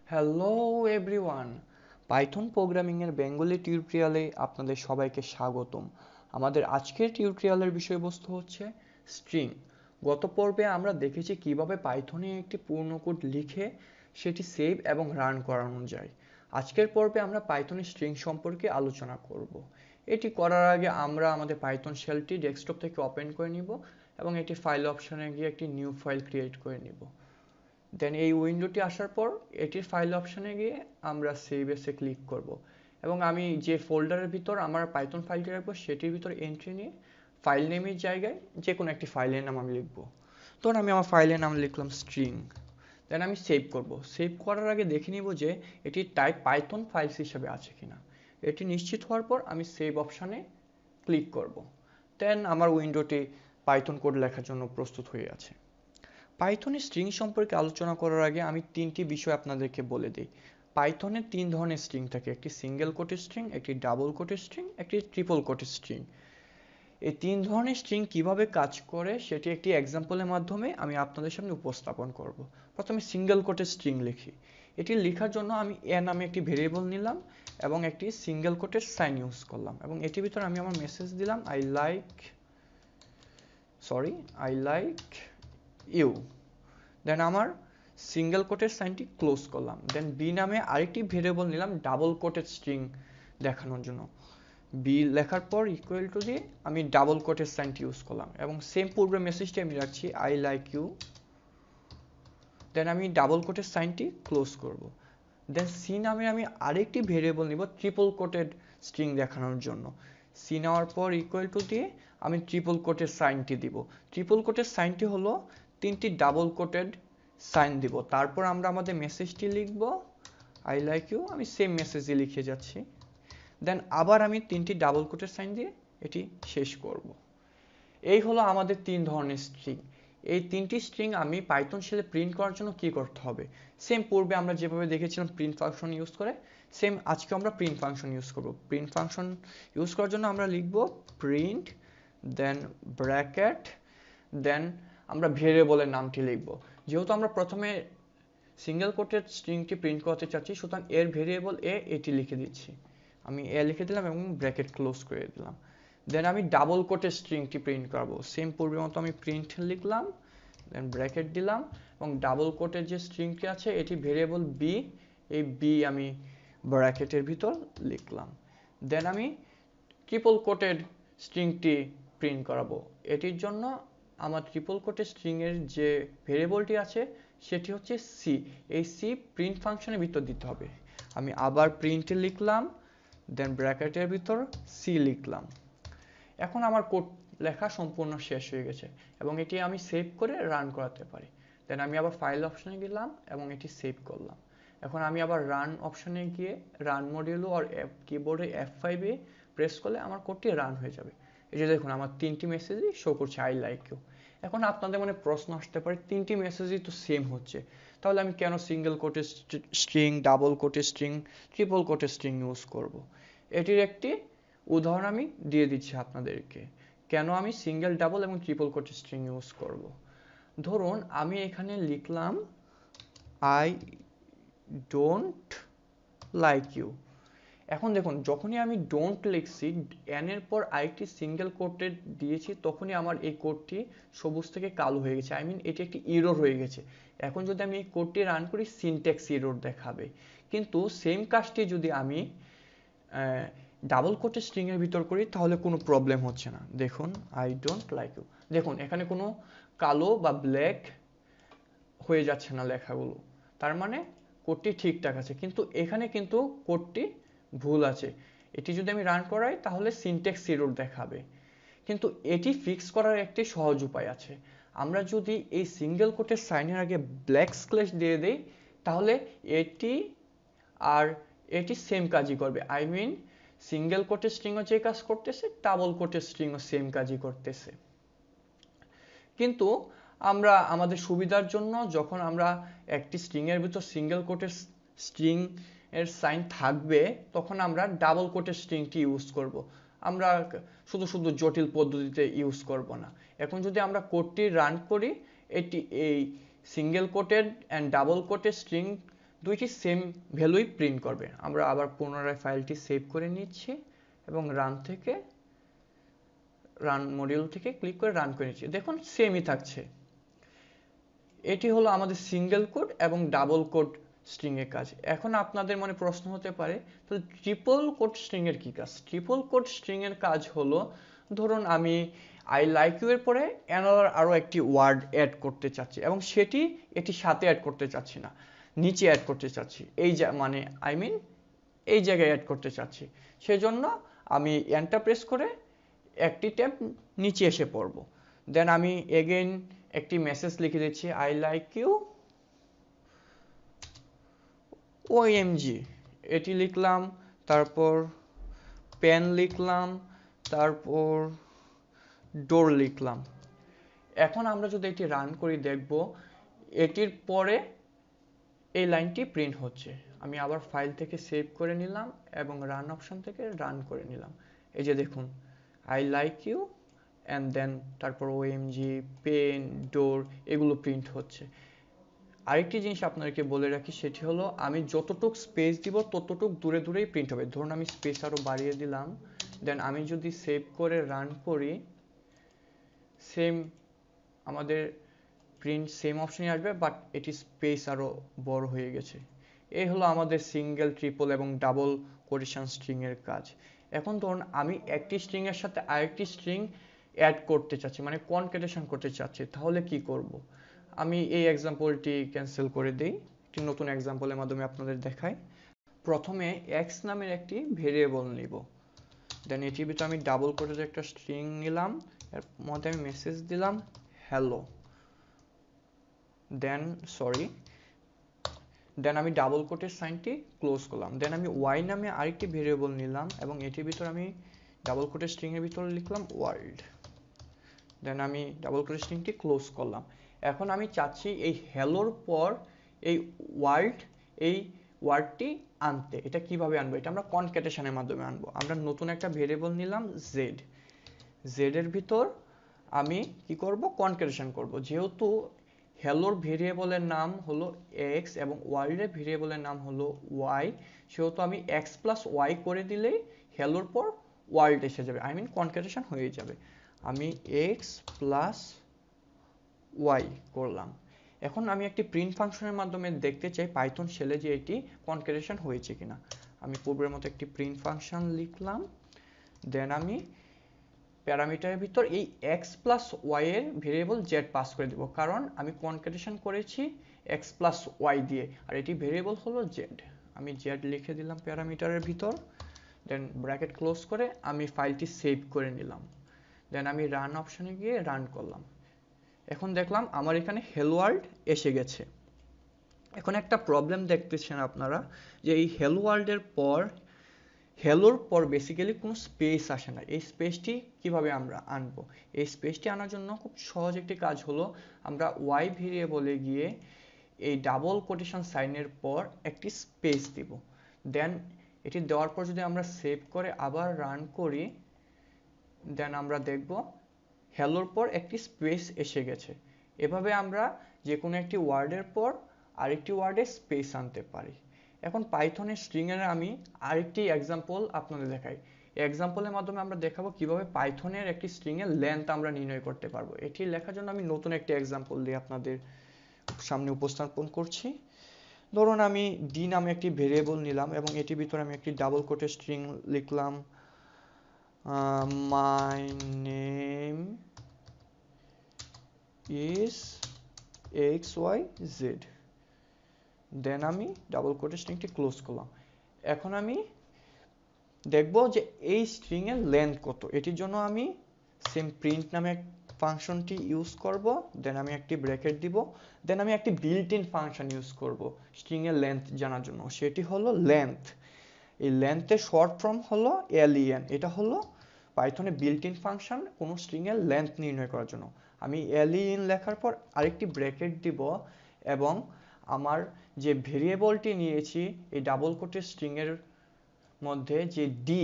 Hello everyone, Python programming এর Bengali টিউটোরিয়ালে আপনাদের সবাইকে স্বাগতম। আমাদের আজকের টিউটোরিয়ালের বিষয়বস্তু হচ্ছে স্ট্রিং। গত পর্বে আমরা দেখেছি কিভাবে পাইথনে একটি পূর্ণ কোড লিখে সেটি সেভ এবং রান করানো যায়। আজকের পর্বে আমরা পাইথনের স্ট্রিং সম্পর্কে আলোচনা করব। এটি করার আগে আমরা আমাদের পাইথন শেলটি ডেস্কটপ থেকে ওপেন করে নিব এবং এটি ফাইল অপশনে গিয়ে একটি নিউ ফাইল ক্রিয়েট করে নিব। দেন এই উইন্ডোটি আসার পর এটির ফাইল অপশনে গিয়ে আমরা সেভ এসে ক্লিক করব এবং আমি যে ফোল্ডারের ভিতর আমার পাইথন ফাইলটি রাখবো সেটির ভিতর এন্ট্রি নিয়ে ফাইল নেমের জায়গায় যে কোনো একটি ফাইলের নাম আমি লিখবো। তখন আমি আমার ফাইলের নাম লিখলাম স্ট্রিং। দেন আমি সেভ করব। সেভ করার আগে দেখে নিব যে এটি টাইপ পাইথন ফাইলস হিসেবে আছে কিনা। এটি নিশ্চিত হওয়ার পর আমি সেভ অপশানে ক্লিক করব। দেন আমার উইন্ডোটি পাইথন কোড লেখার জন্য প্রস্তুত হয়ে আছে। পাইথনে স্ট্রিং সম্পর্কে আলোচনা করার আগে আমি তিনটি বিষয় আপনাদেরকে বলে দিই। পাইথনে তিন ধরনের স্ট্রিং থাকে, একটি সিঙ্গেল কোটেড স্ট্রিং, একটি ডাবল কোটেড স্ট্রিং, একটি ট্রিপল কোটেড স্ট্রিং। এই তিন ধরনের স্ট্রিং কিভাবে কাজ করে সেটি একটি এক্সাম্পলের মাধ্যমে আমি আপনাদের সামনে উপস্থাপন করব। প্রথমে সিঙ্গেল কোটেড স্ট্রিং লিখি। এটি লেখার জন্য আমি এ নামে একটি ভেরিয়েবল নিলাম এবং একটি সিঙ্গেল কোটেড সাইন ইউজ করলাম এবং এটির ভিতরে আমি আমার মেসেজ দিলাম আই লাইক ইউ। দেন আমার সিঙ্গেল কোটের সাইনটি ক্লোজ করলাম। দেন বি নামে আরেকটি ভেরিয়েবল নিলাম ডাবল কোটেড স্ট্রিং দেখানোর জন্য। বি লেখার পর ইকুয়াল টু দিয়ে আমি ডাবল কোটের সাইনটি ইউজ করলাম এবং সেম পূর্বের মেসেজটি আমি রাখছি আই লাইক ইউ। দেন আমি ডাবল কোটের সাইনটি ক্লোজ করব। দেন সি নামে আমি আরেকটি ভেরিয়েবল নিব ট্রিপল কোটেড স্ট্রিং দেখানোর জন্য। সি নেওয়ার পর ইকুয়াল টু দিয়ে আমি ট্রিপল কোটের সাইনটি দিব। ট্রিপল কোটের সাইনটি হলো তিনটি ডাবল কোটেড সাইন দিব। তারপর আমরা আমাদের মেসেজটি লিখব আই লাইক ইউ, আমি সেম মেসেজই লিখে যাচ্ছি। দেন আবার আমি তিনটি ডাবল কোটের সাইন দিয়ে এটি শেষ করব। এই হলো আমাদের তিন ধরনের স্ট্রিং। এই তিনটি স্ট্রিং আমি পাইথন শেলে প্রিন্ট করার জন্য কি করতে হবে, সেম পূর্বে আমরা যেভাবে দেখেছিলাম প্রিন্ট ফাংশন ইউজ করে, সেম আজকে আমরা প্রিন্ট ফাংশন ইউজ করব। প্রিন্ট ফাংশন ইউজ করার জন্য আমরা লিখব প্রিন্ট, দেন ব্র্যাকেট, দেন আমরা ভেরিয়েবলের নামটি লিখব। যেহেতু আমরা প্রথমে সিঙ্গেল কোটেড স্ট্রিংটি প্রিন্ট করতে চাচ্ছি, সুতরাং এর ভেরিয়েবল এ এটি লিখে দিচ্ছি। আমি এ লিখে দিলাম এবং ব্র্যাকেট ক্লোজ করে দিলাম। দেন আমি ডাবল কোটেড স্ট্রিংটি প্রিন্ট করবো। সেম পূর্বের মতো আমি প্রিন্ট লিখলাম, দেন ব্র্যাকেট দিলাম এবং ডাবল কোটের যে স্ট্রিংটি আছে এটি ভেরিয়েবল বি, এই বি আমি ব্র্যাকেটের ভিতর লিখলাম। দেন আমি ট্রিপল কোটেড স্ট্রিংটি প্রিন্ট করাবো। এটির জন্য আমার ট্রিপল কোটেড স্ট্রিংয়ের যে ভেরিয়েবলটি আছে সেটি হচ্ছে সি। এই সি প্রিন্ট ফাংশনের ভিতর দিতে হবে। আমি আবার প্রিন্টে লিখলাম, দেন ব্র্যাকেটের ভিতর সি লিখলাম। এখন আমার কোড লেখা সম্পূর্ণ শেষ হয়ে গেছে এবং এটি আমি সেভ করে রান করাতে পারি। দেন আমি আবার ফাইল অপশনে গেলাম এবং এটি সেভ করলাম। এখন আমি আবার রান অপশনে গিয়ে রান মডিউল আর কিবোর্ডে F5 এ প্রেস করলে আমার কোডটি রান হয়ে যাবে। এই যে দেখুন আমার তিনটি মেসেজই শো করছে আই লাইক ইউ। এখন আপনাদের মনে প্রশ্ন আসতে পারে তিনটি মেসেজই তো সেম হচ্ছে, তাহলে আমি কেন single quoted string, double quoted string, triple quoted string use করব? এটির একটি উদাহরণ আমি দিয়ে দিচ্ছি আপনাদেরকে কেন আমি সিঙ্গেল, ডাবল এবং ট্রিপল কোটেড স্ট্রিং ইউজ করব। ধরুন আমি এখানে লিখলাম আই ডোন্ট লাইক ইউ। এখন দেখুন যখনই আমি ডোন্ট লিখছি, এন এর পর আরেকটি সিঙ্গেল কোটেড দিয়েছি, তখনই আমার এই কোডটি সবুজ থেকে কালো হয়ে গেছে, এটি একটি এরর হয়ে গেছে। এখন যদি আমি এই কোডটি রান করি সিনট্যাক্স এরর দেখাবে। কিন্তু সেম কাজটি যদি আমি ডাবল কোটেড স্ট্রিং এর ভিতর করি তাহলে কোনো প্রবলেম হচ্ছে না। দেখুন আই ডোন্ট লাইক ইউ, দেখুন এখানে কোনো কালো বা ব্ল্যাক হয়ে যাচ্ছে না লেখাগুলো, তার মানে কোডটি ঠিকঠাক আছে। কিন্তু এখানে কিন্তু কোডটি ভুল আছে। এটি যদি আমি রান করাই তাহলে সিনট্যাক্স এরর দেখাবে। কিন্তু এটি ফিক্স করার একটি সহজ উপায় আছে। আমরা যদি এই সিঙ্গেল কোটের সাইনের আগে ব্ল্যাক স্ল্যাশ দিয়ে দেই তাহলে এটি আর এটি সেম কাজই করবে। আই মিন সিঙ্গেল কোটের স্ট্রিংও যে কাজ করতেছে, ডাবল কোটের স্ট্রিংও সেম কাজই করতেছে। কিন্তু আমরা আমাদের সুবিধার জন্য যখন আমরা একটি স্ট্রিং এর ভিতর সিঙ্গেল কোটের স্ট্রিং এর সাইন থাকবে তখন আমরা ডাবল কোটের স্ট্রিংটি ইউজ করব। আমরা শুধু শুধু জটিল পদ্ধতিতে ইউজ করব না। এখন যদি আমরা কোডটি রান করি, এটি এই single quoted and double quoted string দুইটি সেম ভ্যালুই প্রিন্ট করবে। আমরা আবার পুনরায় ফাইলটি সেভ করে নিচ্ছি এবং রান মডিউল থেকে ক্লিক করে রান করে নিচ্ছি। দেখুন সেমই থাকছে। এটি হলো আমাদের সিঙ্গেল কোড এবং ডাবল কোড স্ট্রিং এর কাজ। এখন আপনাদের মনে প্রশ্ন হতে পারে, তো ট্রিপল কোড স্ট্রিং এর কি কাজ? ট্রিপল কোড স্ট্রিং এর কাজ হলো, ধরুন আমি আই লাইক ইউ এর পরে অ্যানাদার আরো একটি ওয়ার্ড অ্যাড করতে চাচ্ছি এবং সেটি এটির সাথে অ্যাড করতে চাচ্ছি না, নিচে অ্যাড করতে চাচ্ছি, মানে এই জায়গায় অ্যাড করতে চাচ্ছি। সেজন্য আমি এন্টার প্রেস করে একটি ট্যাব নিচে এসে পড়ব। দেন আমি এগেইন একটি মেসেজ লিখে দিচ্ছি, আই লাইক ইউ ওএমজি, এটি লিখলাম, তারপর পেন লিখলাম, তারপর ডোর লিখলাম। এখন আমরা যদি এটি রান করি দেখব এটির পরে এই লাইনটি প্রিন্ট হচ্ছে। আমি আবার ফাইল থেকে সেভ করে নিলাম এবং রান অপশন থেকে রান করে নিলাম। এই যে দেখুন I like you and then তারপর ওএমজি, পেন, ডোর এগুলো প্রিন্ট হচ্ছে। আরেকটি জিনিস আপনাদেরকে বলে রাখি, সেটি হলো আমি যতটুক স্পেস দিব ততটুক দূরে দূরেই প্রিন্ট হবে। ধরুন আমি স্পেস আরও বাড়িয়ে দিলাম, দেন আমি যদি সেভ করে রান করি সেম আমাদের প্রিন্ট সেম অপশনে আসবে, বাট এটি স্পেস আরও বড় হয়ে গেছে। এই হলো আমাদের সিঙ্গেল, ট্রিপল এবং ডাবল কোটেশন স্ট্রিং এর কাজ। এখন ধরুন আমি একটি স্ট্রিং এর সাথে আরেকটি স্ট্রিং অ্যাড করতে চাচ্ছি, মানে কনক্যাটেশন করতে চাচ্ছি, তাহলে কি করব? আমি এই এক্সাম্পলটি ক্যান্সেল করে দিই, একটি নতুন এক্সাম্পলের মাধ্যমে আপনাদের দেখাই। প্রথমে এক্স নামের একটি ভেরিয়েবল নিব, দেন এটির ভিতরে আমি ডাবল কোটের একটা স্ট্রিং নিলাম, এর মধ্যে আমি মেসেজ দিলাম হ্যালো, দেন আমি ডাবল কোটের সাইনটি ক্লোজ করলাম। দেন আমি ওয়াই নামে আরেকটি ভেরিয়েবল নিলাম এবং এটির ভিতরে আমি ডাবল কোটের স্ট্রিং এর ভিতরে লিখলাম ওয়ার্ল্ড, দেন আমি ডাবল কোটের স্ট্রিংটি ক্লোজ করলাম। এখন আমি চাচ্ছি এই হ্যালোর পর এই ওয়ার্ডটি আনতে। এটা কিভাবে আনবো? এটা আমরা কনক্যাটেশনের মাধ্যমে আনবো। আমরা নতুন একটা ভেরিয়েবল নিলাম জেড এর ভিতর আমি কি করব? কনক্যাটেশন করব। যেহেতু হ্যালোর ভেরিয়েবলের নাম হলো এক্স এবং ওয়ার্ল্ডের ভেরিয়েবলের নাম হলো ওয়াই, সেহেতু আমি এক্স প্লাস ওয়াই করে দিলেই হ্যালোর পর ওয়ার্ল্ড এসে যাবে, কনক্যাটেশন হয়ে যাবে। আমি এক্স প্লাস ওয়াই করলাম। এখন আমি একটি প্রিন্ট ফাংশনের মাধ্যমে দেখতে চাই পাইথন শেলে যে এটি কনক্যাটেশন হয়েছে কিনা। আমি পূর্বের মতো একটি প্রিন্ট ফাংশন লিখলাম, দেন আমি প্যারামিটারের ভিতর এই এক্স প্লাস ওয়াই এর ভেরিয়েবল জেড পাস করে দেব, কারণ আমি কনক্যাটেশন করেছি এক্স প্লাস ওয়াই দিয়ে, আর এটি ভেরিয়েবল হলো জেড। আমি জেড লিখে দিলাম প্যারামিটারের ভিতর, দেন ব্র্যাকেট ক্লোজ করে আমি ফাইলটি সেভ করে নিলাম। দেন আমি রান অপশনে গিয়ে রান করলাম। এখন দেখলাম আমার এখানে হেলো ওয়ার্ল্ড এসে গেছে। এখন একটা প্রবলেম দেখতেছেন আপনারা যে এই হেলো ওয়ার্ল্ডের পর হ্যালোর পর বেসিক্যালি কোনো স্পেস আসে না। এই স্পেসটি কিভাবে আমরা আনবো? এই স্পেসটি আনার জন্য খুব সহজ একটি কাজ হলো, আমরা ওয়াই ভেরিয়েবলে গিয়ে এই ডাবল কোটেশন সাইনের পর একটি স্পেস দিব। দেন এটি দেওয়ার পর যদি আমরা সেভ করে আবার রান করি, দেন আমরা দেখব হ্যালোর পর একটি স্পেস এসে গেছে। এভাবে আমরা যে কোনো একটি ওয়ার্ডের পর আরেকটি ওয়ার্ডের স্পেস আনতে পারি। এখন পাইথনের স্ট্রিং এর আমি আরেকটি এক্সাম্পল আপনাদের দেখাই। এক্সাম্পলের মাধ্যমে আমরা দেখাবো কিভাবে পাইথনের একটি স্ট্রিং এর লেন্থ আমরা নির্ণয় করতে পারবো। এটি লেখার জন্য আমি নতুন একটি এক্সাম্পল দিয়ে আপনাদের সামনে উপস্থাপন করছি। ধরুন আমি ডি নামে একটি ভেরিয়েবল নিলাম এবং এটির ভিতরে আমি একটি ডাবল কোটের স্ট্রিং লিখলাম, মাই নেম ইজ XYZ, দেন আমি ডাবল কোটের স্ট্রিংটি ক্লোজ করলাম। এখন আমি দেখব যে এই স্ট্রিং এর লেন্থ কত। এটির জন্য আমি সেম প্রিন্ট নামে ফাংশনটি ইউজ করব, দেন আমি একটি ব্র্যাকেট দিব, দেন আমি একটি বিল্ট ইন ফাংশন ইউজ করব স্ট্রিং এর লেন্থ জানার জন্য, সেটি হলো লেন্থ। এই লেন্থের শর্ট ফর্ম হলো len। এটা হলো পাইথনে বিল্ট ইন ফাংশন কোনো স্ট্রিং এর লেন্থ নির্ণয় করার জন্য। আমি len লেখার পর আরেকটি ব্র্যাকেট দিব এবং আমার যে ভেরিয়েবলটি নিয়েছি এই ডাবল কোটের স্ট্রিং এর মধ্যে যে ডি,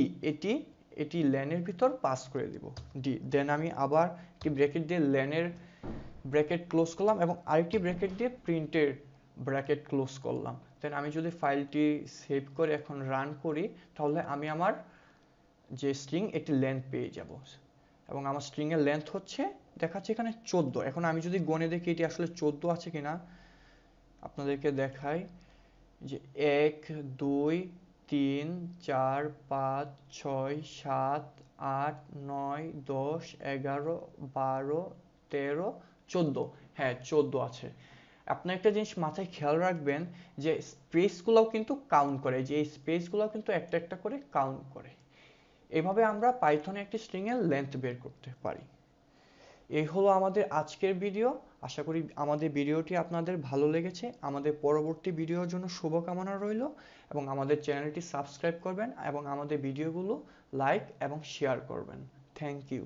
এটি লেনের ভিতর পাস করে দিব ডি। দেন আমি আবার একটি ব্র্যাকেট দিয়ে লেনের ব্র্যাকেট ক্লোজ করলাম এবং আরেকটি ব্র্যাকেট দিয়ে প্রিন্টের ব্র্যাকেট ক্লোজ করলাম। দেন আমি যদি ফাইলটি সেভ করে এখন রান করি, তাহলে আমি আমার যে স্ট্রিং এটি লেন্থ পেয়ে যাব। এবং আমার স্ট্রিং এর লেন্থ হচ্ছে দেখাচ্ছে এখানে 14। এখন আমি যদি গণে দেখি এটি আসলে 14 আছে কিনা, আপনাদেরকে দেখাই যে 1 2 3 4 5 6 7 8 9 10 11 12 13 14। হ্যাঁ 14 আছে। আপনি একটা জিনিস মাথায় খেয়াল রাখবেন যে স্পেসগুলোও কিন্তু কাউন্ট করে, যে এই স্পেসগুলোও কিন্তু একটা একটা করে কাউন্ট করে। এভাবে আমরা পাইথনে একটি স্ট্রিং এর লেন্থ বের করতে পারি। এই হলো আমাদের আজকের ভিডিও। আশা করি আমাদের ভিডিওটি আপনাদের ভালো লেগেছে। আমাদের পরবর্তী ভিডিওর জন্য শুভকামনা রইল, এবং আমাদের চ্যানেলটি সাবস্ক্রাইব করবেন এবং আমাদের ভিডিওগুলো লাইক এবং শেয়ার করবেন। Thank you.